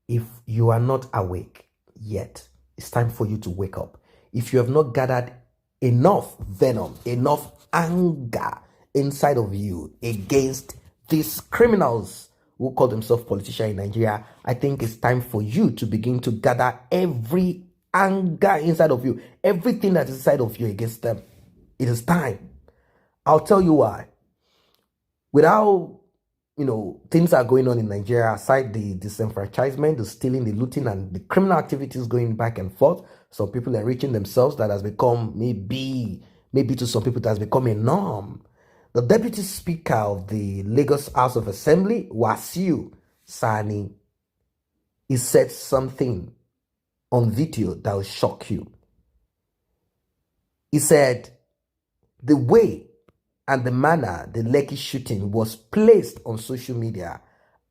If you are not awake yet, it's time for you to wake up. If you have not gathered enough venom, enough anger inside of you against these criminals who call themselves politicians in Nigeria, I think it's time for you to begin to gather every anger inside of you, everything that is inside of you against them. It is time. I'll tell you why. Without, things are going on in Nigeria, aside the disenfranchisement, the stealing, the looting, and the criminal activities going back and forth, some people enriching themselves, that has become maybe to some people that has become a norm. The Deputy Speaker of the Lagos House of Assembly, Wasiu Sani, he said something on video that will shock you. He said, the way and the manner the Lekki shooting was placed on social media,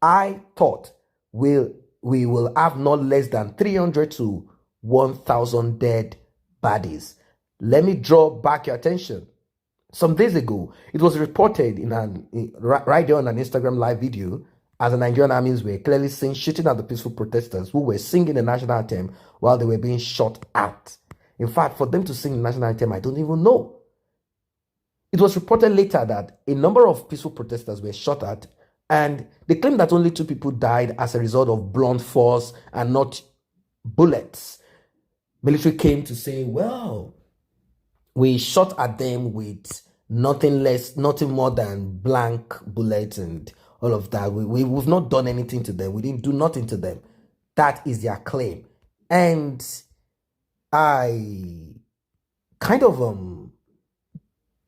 I thought we will have not less than 300 to 1,000 dead bodies. Let me draw back your attention. Some days ago, it was reported right there on an Instagram live video as the Nigerian armies were clearly seen shooting at the peaceful protesters who were singing the national anthem while they were being shot at. In fact, for them to sing the national anthem, I don't even know. It was reported later that a number of peaceful protesters were shot at, and they claimed that only 2 people died as a result of blunt force and not bullets. Military came to say, well, we shot at them with nothing more than blank bullets and all of that. We've not done anything to them. We didn't do nothing to them. That is their claim. And I kind of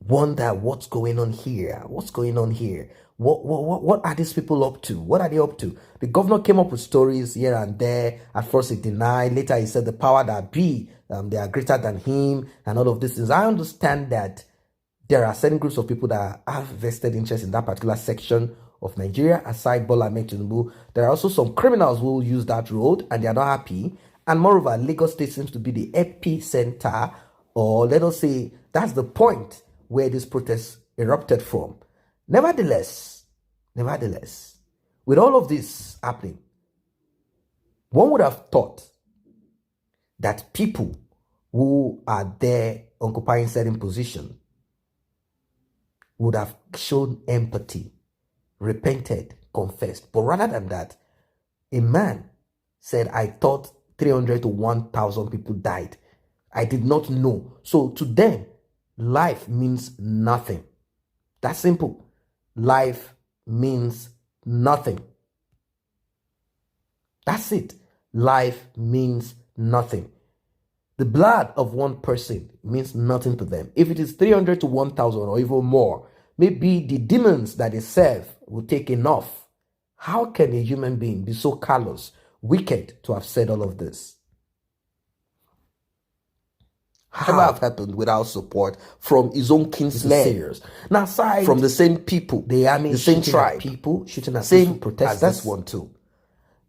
wonder what's going on here. What's going on here? What are these people up to? What are they up to? The governor came up with stories here and there. At first he denied. Later he said the power that be, they are greater than him and all of these things. I understand that there are certain groups of people that have vested interest in that particular section of Nigeria. Aside Bola Ahmed Tinubu, there are also some criminals who will use that road and they are not happy. And moreover, Lagos State seems to be the epicenter, or let us say that's the point where this protest erupted from. Nevertheless, with all of this happening, one would have thought that people who are there occupying certain position would have shown empathy, repented, confessed. But rather than that, a man said, I thought 300 to 1,000 people died. I did not know. So to them, life means nothing. That's simple. Life means nothing. That's it. Life means nothing. The blood of one person means nothing to them. If it is 300 to 1,000 or even more, maybe the demons that they serve will take enough. How can a human being be so callous, wicked to have said all of this? How have happened without support from his own kinsmen? Now, aside from the same people, the army, the same tribe, people shooting at same protesters. That's one too.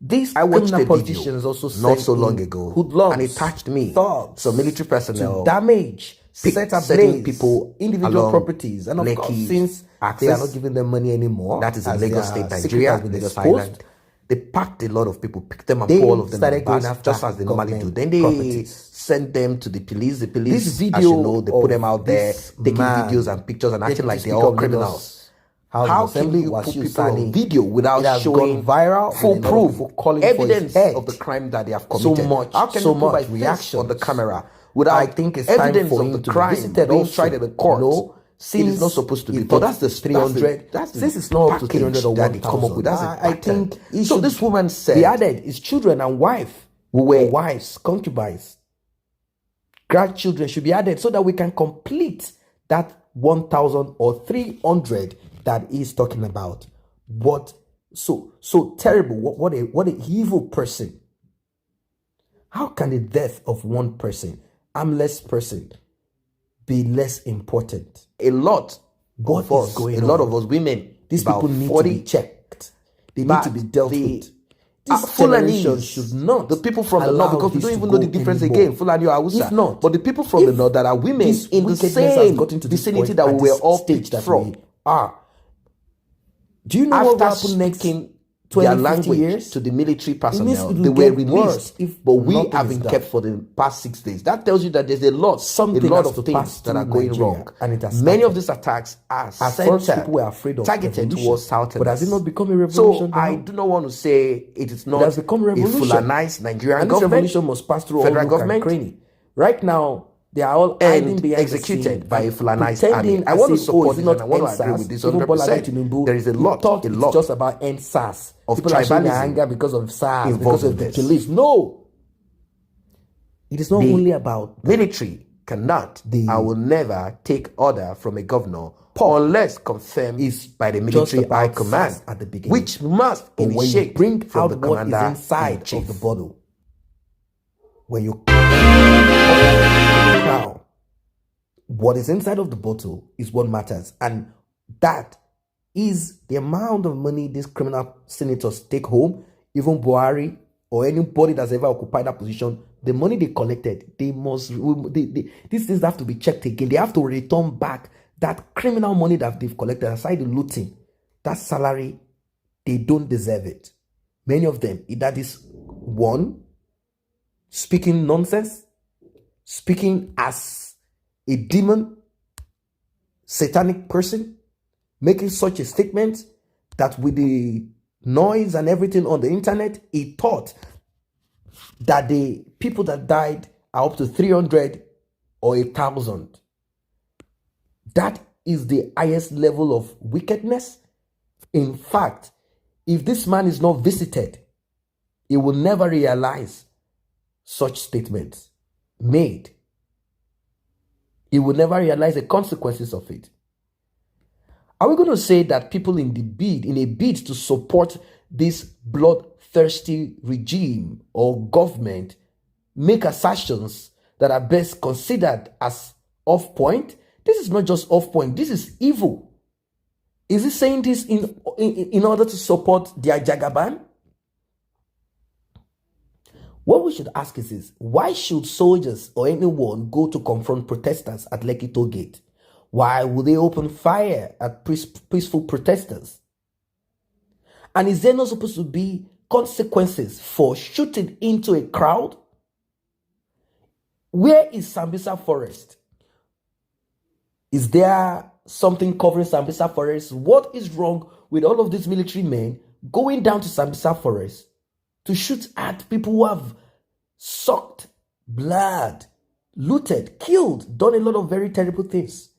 This I watched a politicians also not so long ago, and it touched me. Thugs, so military personnel to damage, set ablaze people, individual properties, and of course, since they are not giving them money anymore, that is in Lagos State, Nigeria, has been exposed. They packed a lot of people, picked them up, put all of them in the bus, just as they normally do. Then they send them to the police. The police, this video, as you know, they put them out there, taking videos and pictures and acting like they're all criminals. How can you put people on video without showing viral, full proof, evidence of the crime that they have committed? How can you provide reaction on the camera without I think it's evidence time for of the crime being tried in the court? Since it is not supposed to be, but that's the 300. Since it's not up to 300 or that they come up with, that's I think. So this woman said, the added is children and wife, who were wives, concubines, grandchildren should be added so that we can complete that 1,000 or 300 that he's talking about. What so terrible? What a evil person! How can the death of one person, harmless person, be less important? A lot of us, a lot of us women, these people need to be checked. They need to be dealt with. This generation should not. The people from the north, because we don't even know the difference again. Fulani or Hausa. If not, but the people from the north that are women in the same vicinity that we were all picked from are. Do you know what happened next? their language to the military personnel. They were released, but we have been kept for the past 6 days. That tells you that there's a lot of things that are going wrong. And many of these attacks are targeted towards Southerners. But has it not become a revolution? So I do not want to say it is not a Fulanized Nigerian government. This revolution must pass through federal all government. Cranny. Right now, they are all and executed by a Fulanized army. I want to support this and I want to agree with this 100%. There is a lot. It's just about NSAS. Of people are showing their tribalism anger because of SARS, because of the police. No! It is not only about military I will never take order from a governor unless confirmed by the military high command at the beginning, which must initiate bring from out the commander what is inside of the bottle. When you now, what is inside of the bottle is what matters, and that is the amount of money these criminal senators take home. Even Buhari or anybody that's ever occupied that position, the money they collected, these things have to be checked again. They have to return back that criminal money that they've collected, aside the looting, that salary. They don't deserve it. Many of them, that is one, speaking nonsense, speaking as a demon, satanic person, making such a statement that with the noise and everything on the internet, he thought that the people that died are up to 300 or 1,000. That is the highest level of wickedness. In fact, if this man is not visited, he will never realize such statements made. He will never realize the consequences of it. Are we going to say that people in a bid to support this bloodthirsty regime or government, make assertions that are best considered as off-point? This is not just off-point. This is evil. Is he saying this in order to support their Jagaban? What we should ask is this: why should soldiers or anyone go to confront protesters at Lekki Toll Gate? Why would they open fire at peaceful protesters? And is there not supposed to be consequences for shooting into a crowd? Where is Sambisa Forest? Is there something covering Sambisa Forest? What is wrong with all of these military men going down to Sambisa Forest to shoot at people who have sucked blood, looted, killed, done a lot of very terrible things?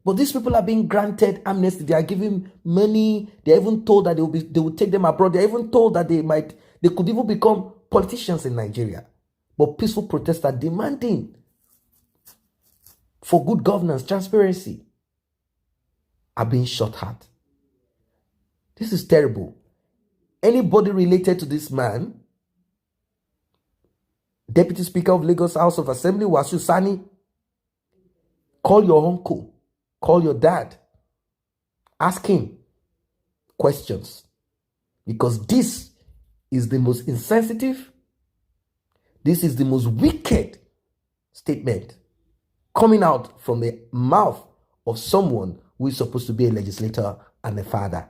But these people are being granted amnesty. They are given money. They are even told that they will take them abroad. They are even told that they could even become politicians in Nigeria. But peaceful protesters are demanding for good governance, transparency, are being shot at. This is terrible. Anybody related to this man, Deputy Speaker of Lagos House of Assembly, Wasiu Sani, call your uncle, call your dad, ask him questions, because this is the most insensitive, this is the most wicked statement coming out from the mouth of someone who is supposed to be a legislator and a father.